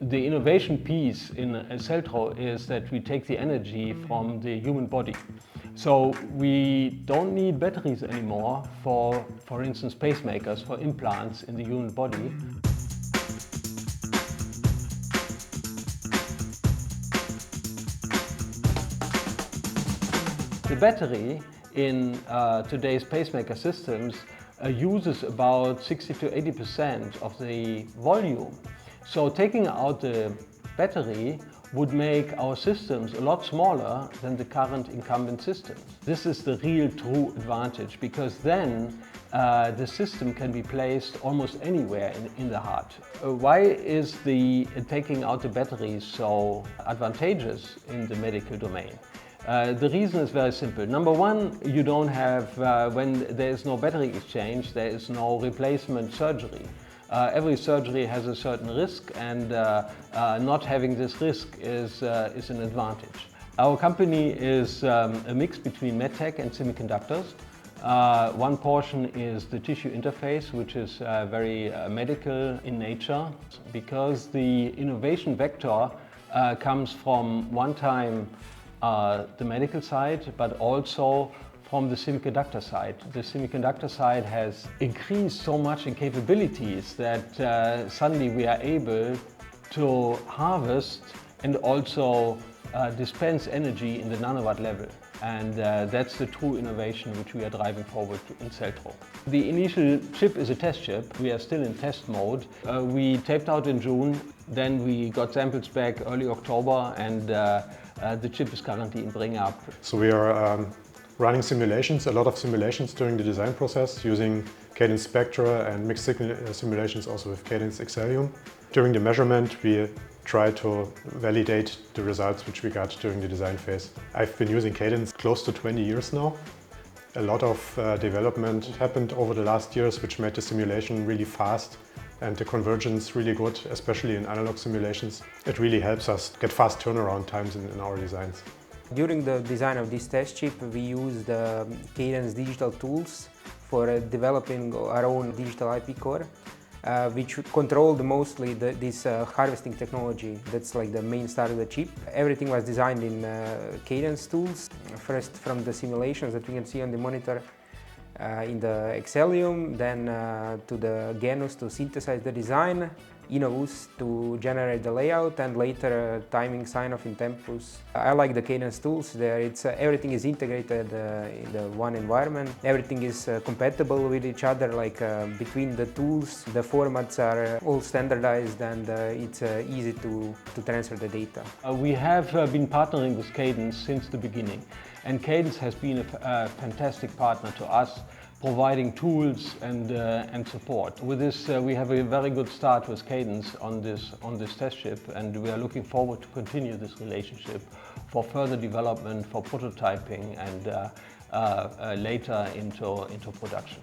The innovation piece in Celtro is that we take the energy from the human body. So we don't need batteries anymore for instance, pacemakers, for implants in the human body. The battery in today's pacemaker systems uses about 60 to 80% of the volume. So taking out the battery would make our systems a lot smaller than the current incumbent systems. This is the real true advantage, because then the system can be placed almost anywhere in the heart. Why is taking out the battery so advantageous in the medical domain? The reason is very simple. Number one, you don't have, when there is no battery exchange, there is no replacement surgery. Every surgery has a certain risk, and not having this risk is an advantage. Our company is a mix between MedTech and semiconductors. One portion is the tissue interface, which is very medical in nature, because the innovation vector comes from one time the medical side, but also from the semiconductor side. The semiconductor side has increased so much in capabilities that suddenly we are able to harvest and also dispense energy in the nanowatt level. And that's the true innovation which we are driving forward in Celtro. The initial chip is a test chip. We are still in test mode. We taped out in June, then we got samples back early October, and the chip is currently in bring up. So we are running simulations, a lot of simulations during the design process, using Cadence Spectre and mixed signal simulations also with Cadence Xcelium. During the measurement, we try to validate the results which we got during the design phase. I've been using Cadence close to 20 years now. A lot of development happened over the last years, which made the simulation really fast and the convergence really good, especially in analog simulations. It really helps us get fast turnaround times in our designs. During the design of this test chip, we used Cadence digital tools for developing our own digital IP core, which controlled mostly this harvesting technology. That's like the main start of the chip. Everything was designed in Cadence tools. First from the simulations that we can see on the monitor in the Xcelium, then to the Genus to synthesize the design, Innovus to generate the layout, and later timing sign-off in Tempus. I like the Cadence tools there. Everything is integrated in the one environment. Everything is compatible with each other, like between the tools. The formats are all standardized, and it's easy to transfer the data. We have been partnering with Cadence since the beginning, and Cadence has been a fantastic partner to us, providing tools and support. With this, we have a very good start with Cadence on this test chip, and we are looking forward to continue this relationship for further development, for prototyping, and later into production.